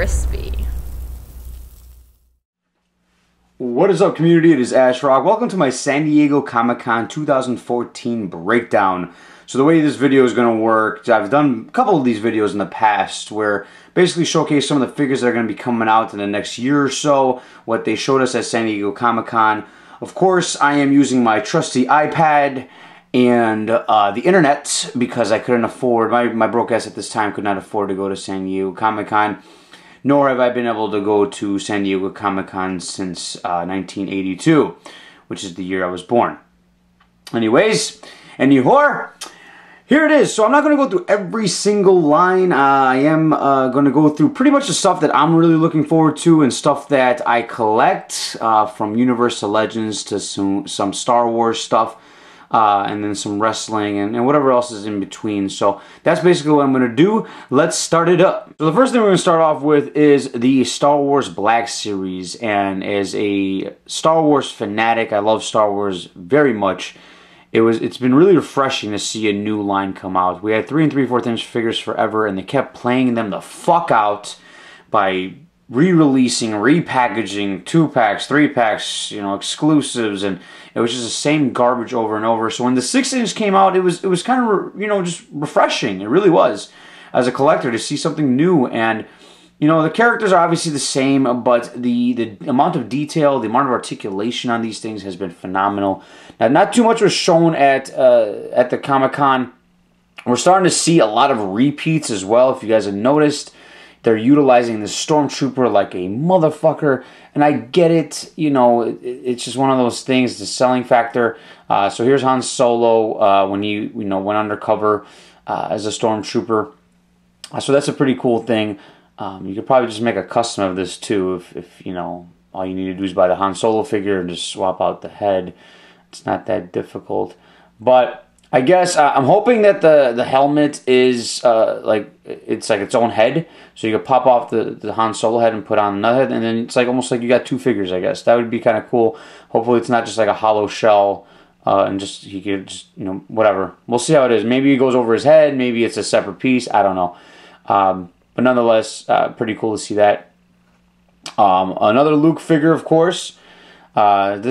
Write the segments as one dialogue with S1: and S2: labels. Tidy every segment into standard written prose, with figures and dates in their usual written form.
S1: crispy.
S2: What is up, community? It is Ash Rock. Welcome to my San Diego Comic-Con 2014 breakdown. So the way this video is going to work, I've done a couple of these videos in the past where basically showcase some of the figures that are going to be coming out in the next year or so, what they showed us at San Diego Comic-Con. Of course, I am using my trusty iPad and the internet because I couldn't afford, my broke ass at this time could not afford to go to San Diego Comic-Con, nor have I been able to go to San Diego Comic-Con since 1982, which is the year I was born. Anyways, here it is. So I'm not going to go through every single line. I am going to go through pretty much the stuff that I'm really looking forward to and stuff that I collect, from Universal Legends to some Star Wars stuff. And then some wrestling and whatever else is in between. So that's basically what I'm going to do. Let's start it up. So the first thing we're going to start off with is the Star Wars Black Series. And as a Star Wars fanatic, I love Star Wars very much. It's been really refreshing to see a new line come out. We had 3 and 3/4 inch figures forever, and they kept playing them the fuck out by re-releasing, repackaging 2-packs, 3-packs, you know, exclusives, and it was just the same garbage over and over. So when the 6-inch came out, it was kind of, you know, just refreshing. It really was, as a collector, to see something new. And you know, the characters are obviously the same, but the amount of detail, the amount of articulation on these things has been phenomenal. Now, not too much was shown at the Comic-Con. We're starting to see a lot of repeats as well. If you guys have noticed, they're utilizing the Stormtrooper like a motherfucker, and I get it. You know, it's just one of those things, the selling factor. So here's Han Solo when he, you know, went undercover as a Stormtrooper. So that's a pretty cool thing. You could probably just make a custom of this too, if you know, all you need to do is buy the Han Solo figure and just swap out the head. It's not that difficult. But I guess I'm hoping that the helmet is like it's its own head, so you could pop off the Han Solo head and put on another head, and then it's like almost like you got 2 figures. I guess that would be kind of cool. Hopefully it's not just like a hollow shell, and just he could just, you know, whatever. We'll see how it is. Maybe it goes over his head. Maybe it's a separate piece. I don't know. But nonetheless, pretty cool to see that. Another Luke figure, of course. I'm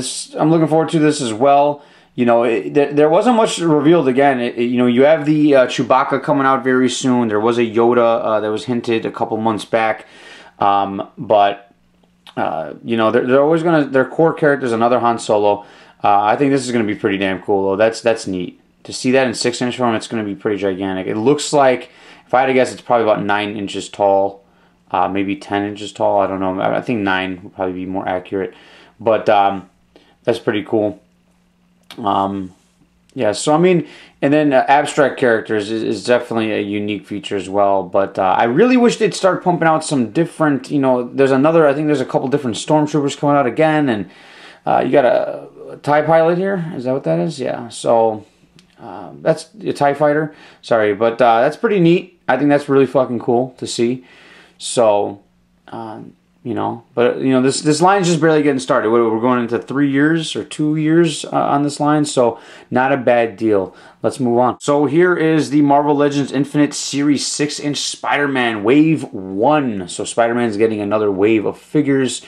S2: looking forward to this as well. You know, there wasn't much revealed again. You know, you have the Chewbacca coming out very soon. There was a Yoda that was hinted a couple months back. But you know, they're always gonna, their core characters, another Han Solo. I think this is gonna be pretty damn cool though. That's neat to see that in 6-inch form. It's gonna be pretty gigantic. It looks like, if I had to guess, it's probably about 9 inches tall, maybe 10 inches tall. I don't know. I think 9 would probably be more accurate. But that's pretty cool. Yeah, so I mean, and then abstract characters is definitely a unique feature as well. But I really wish they'd start pumping out some different, you know, I think there's a couple different Stormtroopers coming out again. And you got a TIE pilot here. Is that what that is? Yeah, so that's a TIE fighter. Sorry, but that's pretty neat. I think that's really fucking cool to see. So, you know, but you know, this line's just barely getting started. We're going into 3 years or 2 years on this line, so not a bad deal. Let's move on. So here is the Marvel Legends Infinite Series 6-inch Spider-Man Wave 1. So Spider-Man's getting another wave of figures,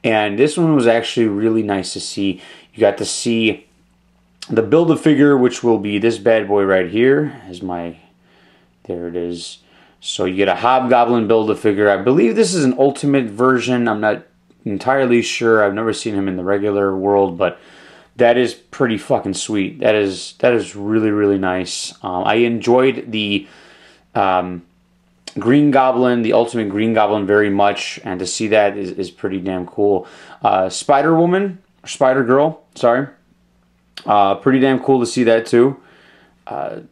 S2: and this one was actually really nice to see. You got to see the Build-A-Figure, which will be this bad boy right here. There it is. So you get a Hobgoblin Build-A-Figure. I believe this is an Ultimate version. I'm not entirely sure. I've never seen him in the regular world, but that is pretty fucking sweet. That is really, really nice. I enjoyed the Green Goblin, the Ultimate Green Goblin, very much, and to see that is pretty damn cool. Spider-Woman, or Spider-Girl, sorry. Pretty damn cool to see that too.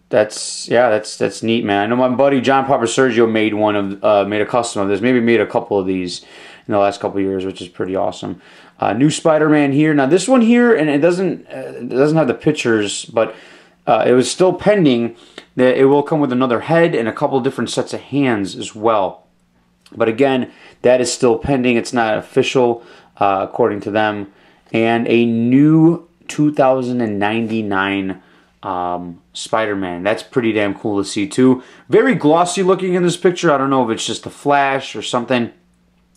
S2: That's neat, man. I know my buddy John Papa Sergio made a custom of this. Maybe made a couple of these in the last couple of years, which is pretty awesome. New Spider-Man here. Now this one here, and it doesn't have the pictures, but it was still pending that it will come with another head and a couple different sets of hands as well. But again, that is still pending. It's not official according to them. And a new 2099 Spider-Man. That's pretty damn cool to see too. Very glossy looking in this picture. I don't know if it's just a flash or something.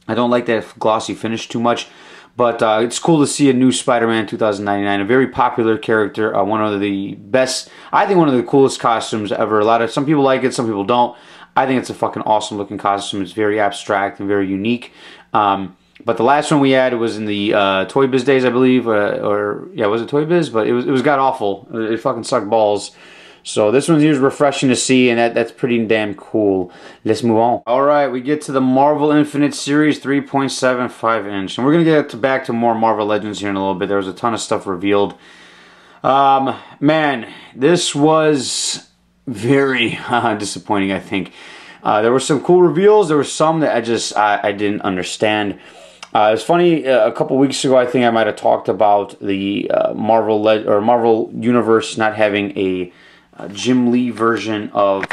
S2: I don't like that glossy finish too much. But it's cool to see a new Spider-Man 2099, a very popular character, one of the best, I think one of the coolest costumes ever. Some people like it, some people don't. I think it's a fucking awesome looking costume. It's very abstract and very unique. But the last one we had was in the Toy Biz days, I believe, yeah, was it Toy Biz? But it was god awful. It fucking sucked balls. So this one here is refreshing to see, and that's pretty damn cool. Let's move on. All right, we get to the Marvel Infinite Series 3.75 inch, and we're gonna get back to more Marvel Legends here in a little bit. There was a ton of stuff revealed. Man, this was very disappointing. I think there were some cool reveals. There were some that I didn't understand. It's funny. A couple weeks ago, I think I might have talked about the Marvel Universe not having a Jim Lee version of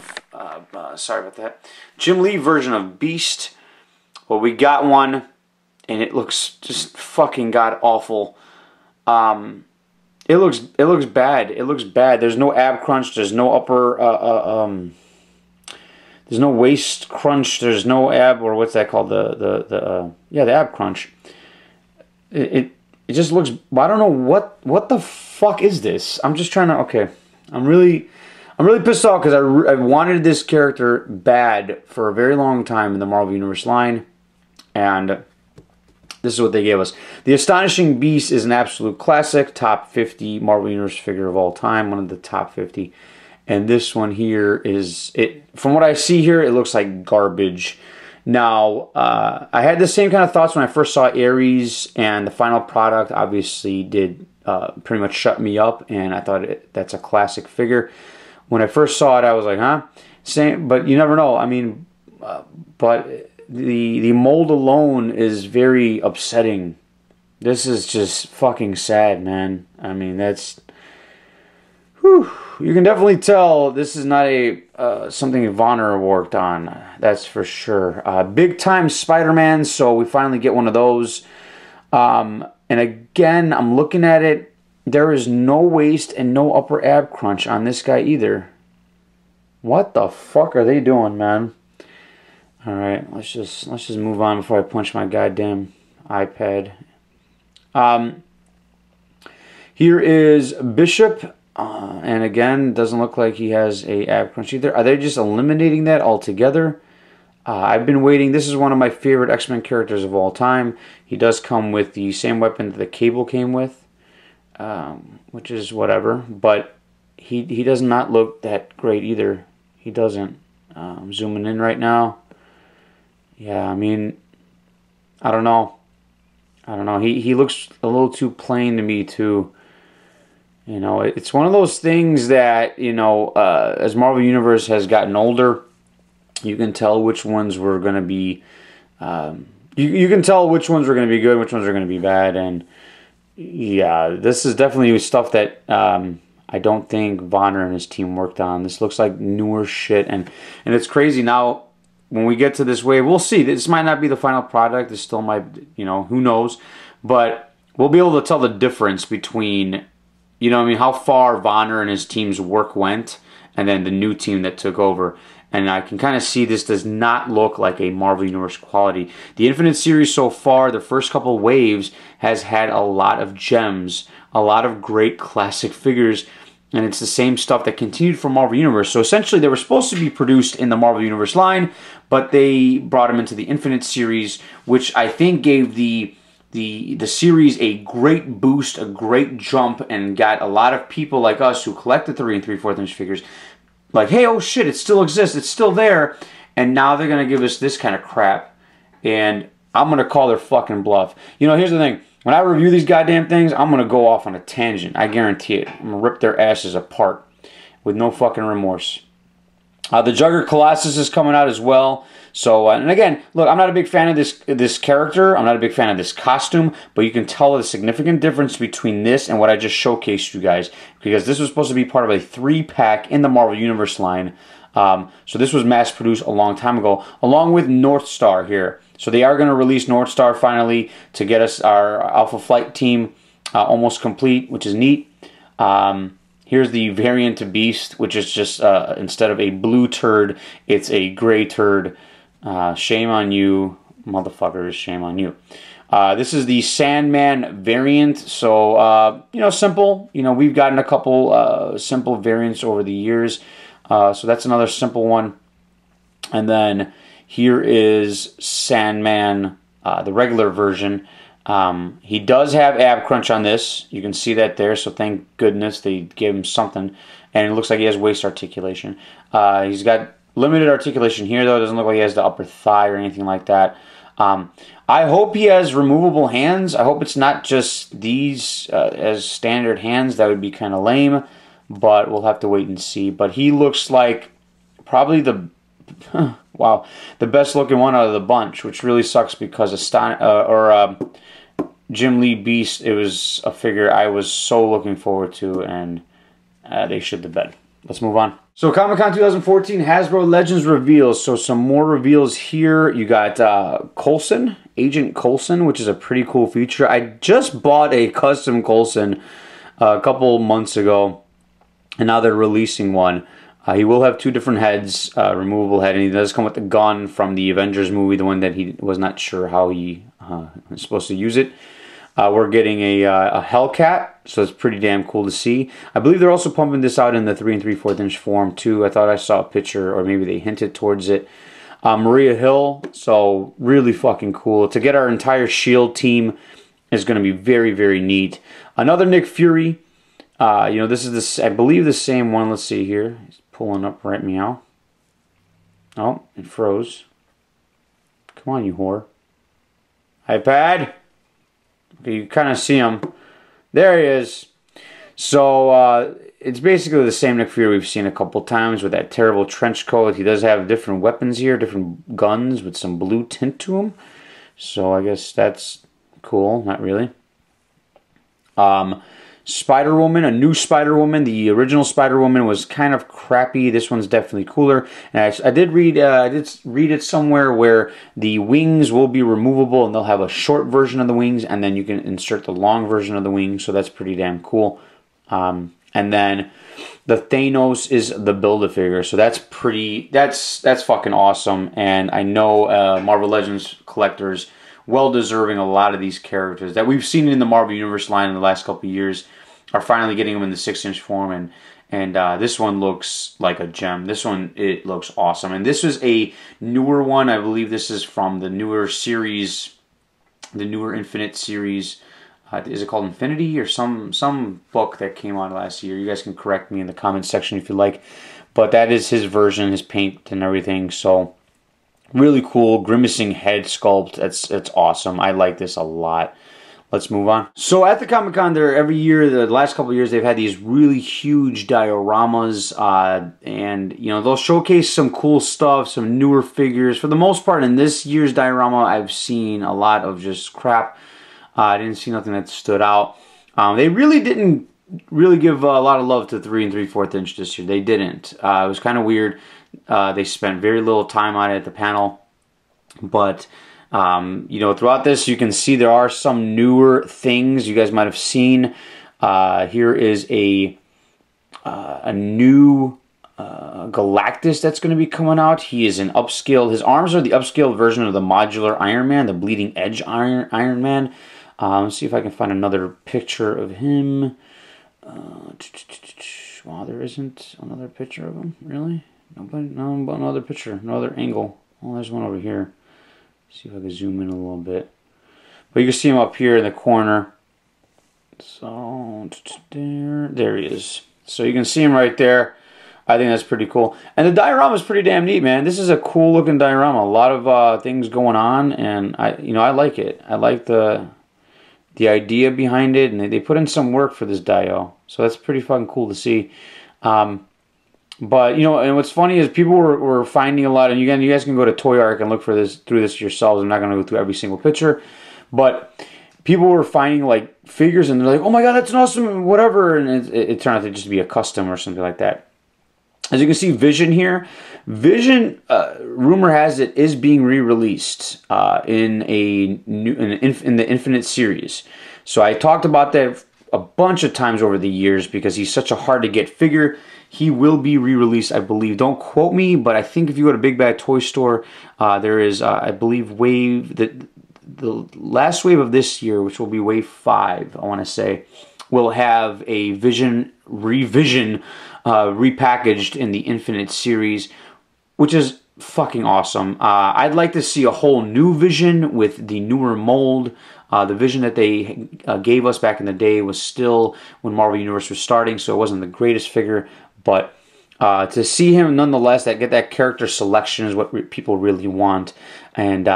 S2: sorry about that. Jim Lee version of Beast. Well, we got one, and it looks just fucking god awful. It looks bad. It looks bad. There's no ab crunch. There's no upper. There's no waist crunch. There's no ab, or what's that called? The ab crunch. It just looks. I don't know what the fuck is this. I'm just trying to. Okay. I'm really pissed off because I wanted this character bad for a very long time in the Marvel Universe line, and this is what they gave us. The Astonishing Beast is an absolute classic, top 50 Marvel Universe figure of all time, one of the top 50. And this one here is it. From what I see here, it looks like garbage. Now, I had the same kind of thoughts when I first saw Ares, and the final product obviously did pretty much shut me up, and I thought that's a classic figure. When I first saw it, I was like, huh? Same, but you never know. I mean, but the mold alone is very upsetting. This is just fucking sad, man. I mean, that's... Whew. You can definitely tell this is not a something Vonner worked on. That's for sure. Big time Spider-Man, so we finally get one of those. And again, I'm looking at it. There is no waist and no upper ab crunch on this guy either. What the fuck are they doing, man? All right, let's just move on before I punch my goddamn iPad. Here is Bishop, and again, doesn't look like he has a ab crunch either. Are they just eliminating that altogether? I've been waiting. This is one of my favorite X-Men characters of all time. He does come with the same weapon that the Cable came with, which is whatever. But he does not look that great either. He doesn't. I'm zooming in right now. Yeah, I mean, I don't know. He looks a little too plain to me too. You know, it's one of those things that, you know, as Marvel Universe has gotten older, you can tell which ones were going to be, you can tell which ones were going to be good, which ones are going to be bad, and yeah, this is definitely stuff that I don't think Vonner and his team worked on. This looks like newer shit, and it's crazy now. When we get to this wave, we'll see. This might not be the final product. This still might, you know, who knows, but we'll be able to tell the difference between, you know what I mean, how far Vonner and his team's work went, and then the new team that took over. And I can kind of see this does not look like a Marvel Universe quality. The Infinite Series so far, the first couple waves, has had a lot of gems, a lot of great classic figures, and it's the same stuff that continued from Marvel Universe. So essentially, they were supposed to be produced in the Marvel Universe line, but they brought them into the Infinite Series, which I think gave the series a great boost, a great jump, and got a lot of people like us who collected 3 3/4 inch figures like, hey, oh shit, it still exists, it's still there, and now they're going to give us this kind of crap, and I'm going to call their fucking bluff. You know, here's the thing. When I review these goddamn things, I'm going to go off on a tangent. I guarantee it. I'm going to rip their asses apart with no fucking remorse. The Juggler Colossus is coming out as well. So, and again, look, I'm not a big fan of this character. I'm not a big fan of this costume, but you can tell the significant difference between this and what I just showcased you guys, because this was supposed to be part of a 3-pack in the Marvel Universe line. So this was mass-produced a long time ago, along with Northstar here. So they are going to release Northstar finally to get us our Alpha Flight team almost complete, which is neat. Here's the variant to Beast, which is just, instead of a blue turd, it's a gray turd. Shame on you, motherfuckers, shame on you. This is the Sandman variant, so, you know, simple. You know, we've gotten a couple simple variants over the years, so that's another simple one. And then here is Sandman, the regular version. He does have ab crunch on this. You can see that there, so thank goodness they gave him something. And it looks like he has waist articulation. He's got limited articulation here, though. It doesn't look like he has the upper thigh or anything like that. I hope he has removable hands. I hope it's not just these as standard hands. That would be kind of lame, but we'll have to wait and see. But he looks like probably the wow, the best looking one out of the bunch, which really sucks because Jim Lee Beast, it was a figure I was so looking forward to, and they shit the bed. Let's move on. So Comic-Con 2014 Hasbro Legends reveals. So some more reveals here. You got Coulson, Agent Coulson, which is a pretty cool feature. I just bought a custom Coulson a couple months ago, and now they're releasing one. He will have two different heads, removable head, and he does come with the gun from the Avengers movie, the one that he was not sure how he was supposed to use it. We're getting a Hellcat, so it's pretty damn cool to see. I believe they're also pumping this out in the 3 3/4 inch form too. I thought I saw a picture, or maybe they hinted towards it. Maria Hill, so really fucking cool. To get our entire S.H.I.E.L.D. team is going to be very, very neat. Another Nick Fury. You know, this is this, I believe, the same one. Let's see here. He's pulling up right meow. Oh, it froze. Come on, you whore. iPad. Okay, you kind of see him. There he is. So, it's basically the same Nick Fury we've seen a couple times with that terrible trench coat. He does have different weapons here, different guns with some blue tint to them. So, I guess that's cool. Not really. Spider-Woman, a new Spider-Woman. The original Spider-Woman was kind of crappy. This one's definitely cooler. And I did read it somewhere where the wings will be removable, and they'll have a short version of the wings, and then you can insert the long version of the wings. So that's pretty damn cool. And then the Thanos is the Build-A-Figure. So that's fucking awesome. And I know Marvel Legends collectors well deserving a lot of these characters that we've seen in the Marvel Universe line in the last couple of years are finally getting them in the 6-inch form, and this one looks like a gem. This one, it looks awesome, and this is a newer one. I believe this is from the newer series, the newer Infinite series. Is it called Infinity or some book that came out last year? You guys can correct me in the comment section if you like, but that is his version, his paint and everything. So really cool, grimacing head sculpt. It's awesome. I like this a lot. Let's move on. So at the Comic-Con, every year, the last couple of years, they've had these really huge dioramas, and you know, they'll showcase some cool stuff, some newer figures. For the most part, in this year's diorama, I've seen a lot of just crap. I didn't see nothing that stood out. They really didn't give a lot of love to 3 3/4 inch this year. They didn't. It was kind of weird. They spent very little time on it at the panel, but you know, throughout this, you can see there are some newer things you guys might have seen. Here is a new Galactus that's going to be coming out. He is an upscaled. His arms are the upscaled version of the modular Iron Man, the bleeding edge Iron Man. Let's see if I can find another picture of him. Wow, there isn't another picture of him, really? Nobody, no, another picture, no other angle. Oh, there's one over here. See if I can zoom in a little bit. But you can see him up here in the corner. So, there he is. So you can see him right there. I think that's pretty cool. And the diorama is pretty damn neat, man. This is a cool looking diorama. A lot of things going on, and I like it. I like the idea behind it, and they put in some work for this dio. So that's pretty fucking cool to see. But, you know, and what's funny is people were finding a lot, and again, you guys can go to Toy Arc and look for this through this yourselves. I'm not going to go through every single picture, but people were finding, like, figures, and they're like, oh my god, that's an awesome whatever, and it turned out to just be a custom or something like that. As you can see, Vision here. Vision, rumor has it, is being re-released in the Infinite series. So I talked about that a bunch of times over the years because he's such a hard to get figure. He will be re-released, I believe. Don't quote me, but I think if you go to Big Bad Toy Store, there is, I believe, the last wave of this year, which will be wave 5, I want to say, will have a revision repackaged in the Infinite series, which is fucking awesome. I'd like to see a whole new Vision with the newer mold. The Vision that they gave us back in the day was still when Marvel Universe was starting, so it wasn't the greatest figure, but to see him nonetheless, get that character selection is what people really want, and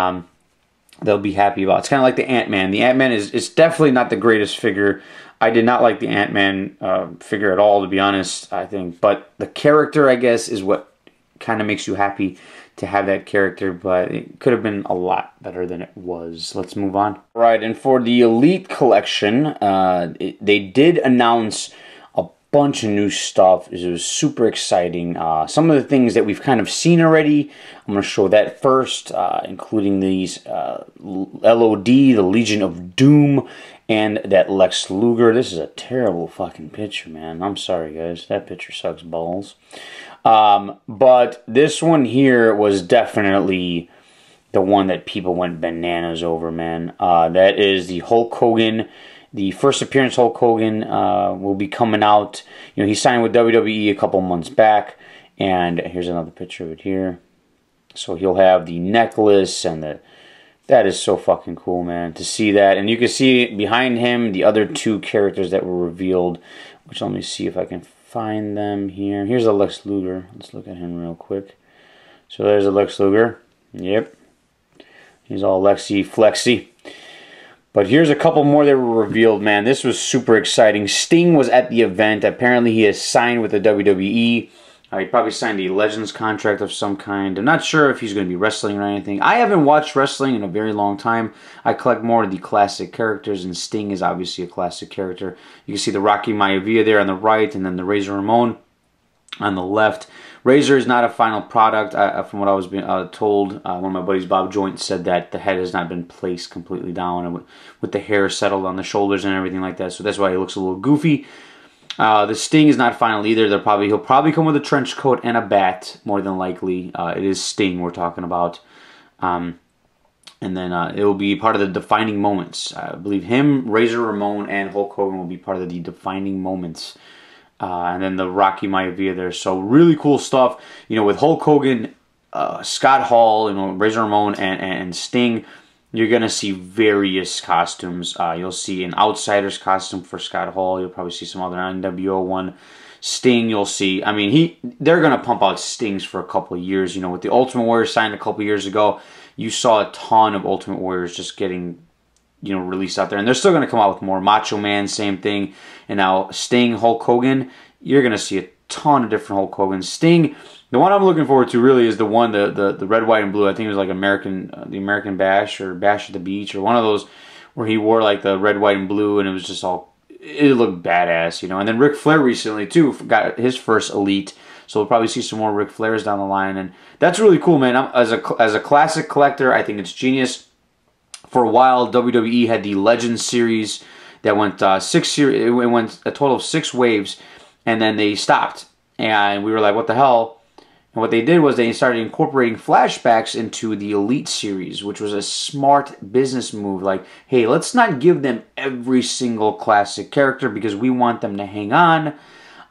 S2: they'll be happy about. It's kind of like the Ant-Man. The Ant-Man is definitely not the greatest figure. I did not like the Ant-Man figure at all, to be honest, I think, but the character, I guess, is what kind of makes you happy to have that character, but it could have been a lot better than it was. Let's move on. Right, and for the Elite Collection, they did announce a bunch of new stuff. It was super exciting. Some of the things that we've kind of seen already, I'm going to show that first, including these LOD, the Legion of Doom, and that Lex Luthor. This is a terrible fucking picture, man. I'm sorry, guys. That picture sucks balls. But this one here was definitely the one that people went bananas over, man. That is the Hulk Hogan. The first appearance Hulk Hogan will be coming out. You know, he signed with WWE a couple months back. And here's another picture of it here. So he'll have the necklace and the... That is so fucking cool, man, to see that. And you can see behind him the other 2 characters that were revealed, which let me see if I can find them here. Here's a Lex Luthor. Let's look at him real quick. So there's a Lex Luthor. Yep. He's all Lexy Flexy. But here's a couple more that were revealed, man. This was super exciting. Sting was at the event. Apparently he has signed with the WWE. He probably signed a Legends contract of some kind. I'm not sure if he's going to be wrestling or anything. I haven't watched wrestling in a very long time. I collect more of the classic characters, and Sting is obviously a classic character. You can see the Rocky Maivia there on the right, and then the Razor Ramon on the left. Razor is not a final product. From what I was being told, one of my buddies, Bob Joint, said that the head has not been placed completely down, and with the hair settled on the shoulders and everything like that. So that's why he looks a little goofy. The Sting is not final either. He'll probably come with a trench coat and a bat, more than likely. It is Sting we're talking about. And then it will be part of the defining moments. I believe him, Razor Ramon, and Hulk Hogan will be part of the defining moments. And then the Rocky Maivia there. So really cool stuff. You know, with Hulk Hogan, Scott Hall, you know, Razor Ramon, and Sting, you're going to see various costumes. You'll see an Outsider's costume for Scott Hall. You'll probably see some other NWO one. Sting, you'll see. I mean, they're going to pump out Stings for a couple of years. You know, with the Ultimate Warrior signed a couple of years ago, you saw a ton of Ultimate Warriors just getting, you know, released out there. And they're still going to come out with more. Macho Man, same thing. And now Sting, Hulk Hogan, you're going to see a ton of different Hulk Hogan. Sting, the one I'm looking forward to really is the one, the red, white, and blue. I think it was like the American Bash or Bash at the Beach or one of those where he wore like the red, white, and blue, and it was just all, it looked badass, you know. And then Ric Flair recently too got his first Elite, so we'll probably see some more Ric Flairs down the line, and that's really cool, man. As a classic collector, I think it's genius. For a while, WWE had the Legends series that went it went a total of 6 waves, and then they stopped, and we were like, what the hell? And what they did was they started incorporating flashbacks into the Elite series, which was a smart business move. Like, hey, let's not give them every single classic character because we want them to hang on.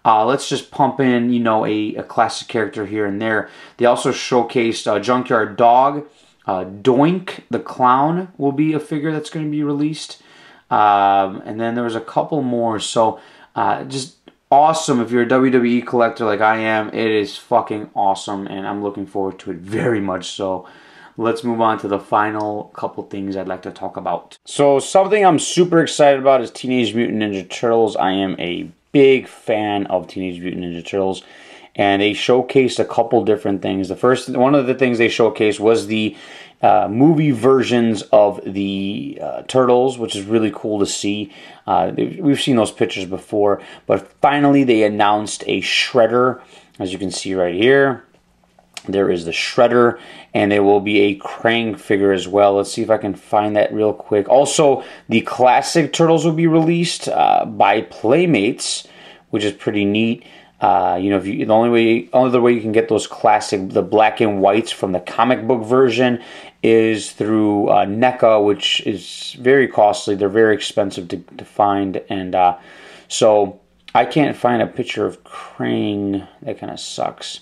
S2: Let's just pump in, you know, a classic character here and there. They also showcased Junkyard Dog. Doink the Clown will be a figure that's going to be released. And then there was a couple more. So just awesome. If you're a WWE collector like I am, it is fucking awesome, and I'm looking forward to it very much so. Let's move on to the final couple things I'd like to talk about. So something I'm super excited about is Teenage Mutant Ninja Turtles. I am a big fan of Teenage Mutant Ninja Turtles, and they showcased a couple different things. One of the things they showcased was the movie versions of the Turtles, which is really cool to see. We've seen those pictures before, but finally they announced a Shredder, as you can see right here. There is the Shredder, and there will be a Krang figure as well. Let's see if I can find that real quick. Also, the classic Turtles will be released by Playmates, which is pretty neat. You know, the only other way you can get those classic, the black and whites from the comic book version, is through NECA, which is very costly. They're very expensive to find, and so I can't find a picture of Krang. That kind of sucks.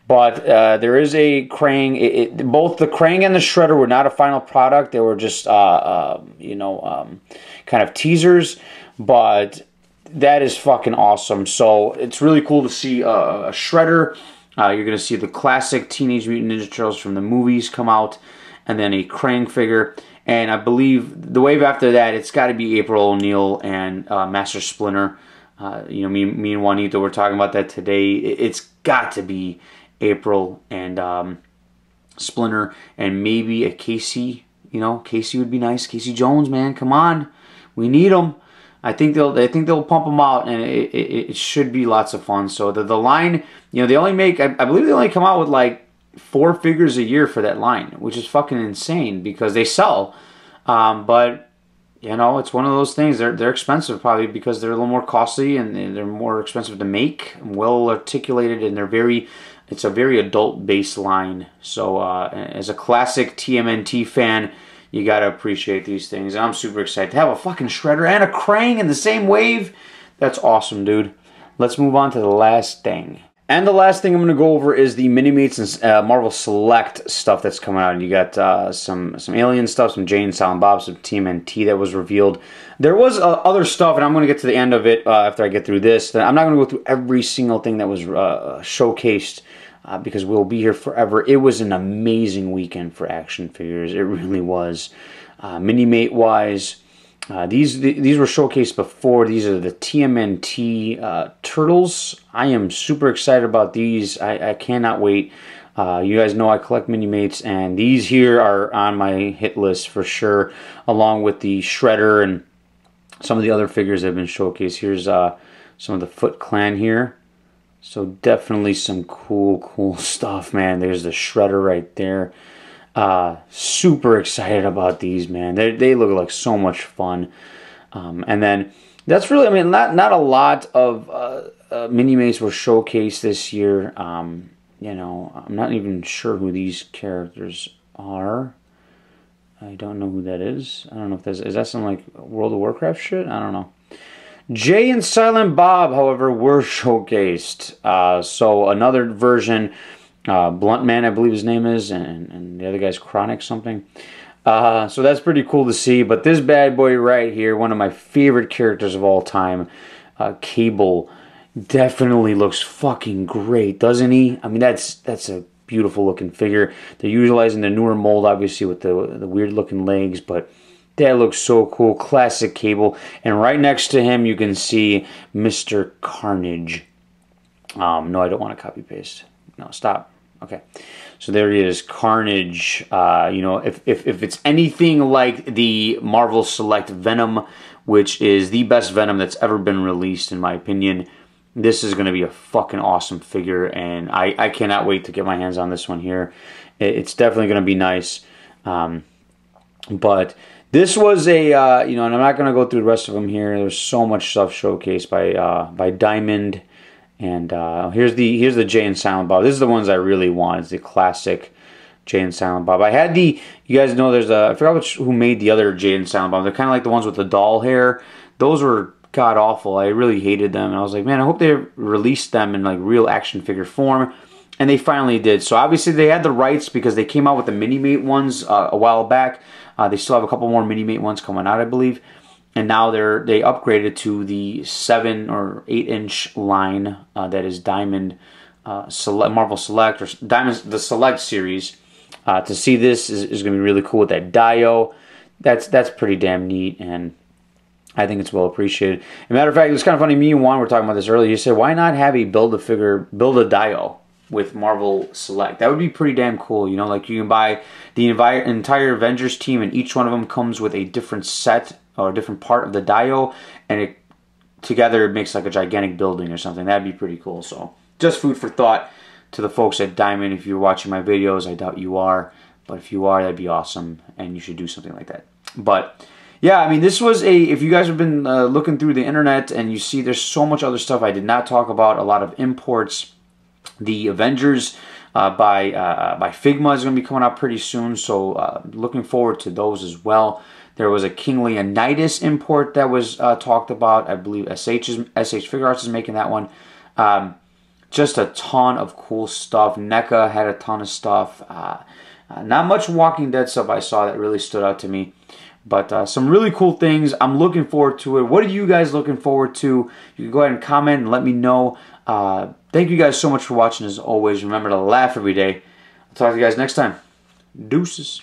S2: But there is a Krang. Both the Krang and the Shredder were not a final product. They were just, you know, kind of teasers. But that is fucking awesome. So it's really cool to see a Shredder. You're going to see the classic Teenage Mutant Ninja Turtles from the movies come out. And then a Krang figure. And I believe the wave after that, it's got to be April O'Neil and Master Splinter. You know, me and Juanito were talking about that today. It's got to be April and Splinter, and maybe a Casey. You know, Casey would be nice. Casey Jones, man, come on, we need him. I think they'll pump them out, and it should be lots of fun. So the line, you know, they only make, I believe they only come out with like 4 figures a year for that line, which is fucking insane because they sell. But you know, it's one of those things. They're expensive probably because they're a little more costly and they're more expensive to make, well articulated, and it's a very adult based line. So as a classic TMNT fan, you gotta appreciate these things. And I'm super excited to have a fucking Shredder and a Krang in the same wave. That's awesome, dude. Let's move on to the last thing. And the last thing I'm going to go over is the Mini-Mates and Marvel Select stuff that's coming out. You got some Alien stuff, some Jay and Silent Bob, some TMNT that was revealed. There was other stuff, and I'm going to get to the end of it after I get through this. I'm not going to go through every single thing that was showcased because we'll be here forever. It was an amazing weekend for action figures. It really was. Mini-Mate-wise, these were showcased before. These are the Tmnt Turtles. I am super excited about these. I cannot wait. You guys know I collect Mini-Mates, and these here are on my hit list for sure, along with the Shredder and some of the other figures that have been showcased. Here's some of the Foot Clan here. So definitely some cool stuff, man. There's the Shredder right there. Super excited about these, man. They look like so much fun. And then that's really, I mean, not a lot of Mini-Mates were showcased this year. You know, I'm not even sure who these characters are. I don't know who that is. I don't know if that's, is that some like World of Warcraft shit? I don't know. Jay and Silent Bob, however, were showcased. So another version. Blunt Man, I believe his name is, and the other guy's Chronic something. So that's pretty cool to see. But this bad boy right here, one of my favorite characters of all time, Cable, definitely looks fucking great, doesn't he? I mean, that's a beautiful looking figure. They're utilizing the newer mold, obviously, with the weird looking legs, but that looks so cool. Classic Cable. And right next to him, you can see Mr. Carnage. No, I don't want to copy paste. No, stop. Okay, so there he is, Carnage. You know, if it's anything like the Marvel Select Venom, which is the best Venom that's ever been released, in my opinion, this is going to be a fucking awesome figure, and I cannot wait to get my hands on this one here. It's definitely going to be nice. But this was a, you know, and I'm not going to go through the rest of them here. There's so much stuff showcased by Diamond. And here's the Jay and Silent Bob. This is the ones I really want. It's the classic Jay and Silent Bob. I had the, you guys know there's a, I forgot who made the other Jay and Silent Bob. They're kind of like the ones with the doll hair. Those were god awful. I really hated them. And I was like, man, I hope they released them in like real action figure form. And they finally did. So obviously they had the rights because they came out with the Mini-Mate ones a while back. They still have a couple more Mini-Mate ones coming out, I believe. And now they upgraded to the 7 or 8 inch line that is Diamond Marvel Select, or Diamond the Select series. To see this is going to be really cool with that Dio. That's pretty damn neat, and I think it's well appreciated. As a matter of fact, it's kind of funny. Me and Juan were talking about this earlier. You said, why not have a build a Dio with Marvel Select? That would be pretty damn cool. You know, like you can buy the entire Avengers team, and each one of them comes with a different set or a different part of the Dio, and together it makes like a gigantic building or something. That'd be pretty cool. So just food for thought. to the folks at Diamond. If you're watching my videos, I doubt you are, but if you are, that'd be awesome, and you should do something like that. But yeah, I mean, this was if you guys have been looking through the internet and you see there's so much other stuff I did not talk about, a lot of imports. The Avengers by Figma is going to be coming out pretty soon, so looking forward to those as well. There was a King Leonidas import that was talked about. I believe SH Figure Arts is making that one. Just a ton of cool stuff. NECA had a ton of stuff. Not much Walking Dead stuff I saw that really stood out to me. But some really cool things. I'm looking forward to it. What are you guys looking forward to? You can go ahead and comment and let me know. Thank you guys so much for watching as always. Remember to laugh every day. I'll talk to you guys next time. Deuces.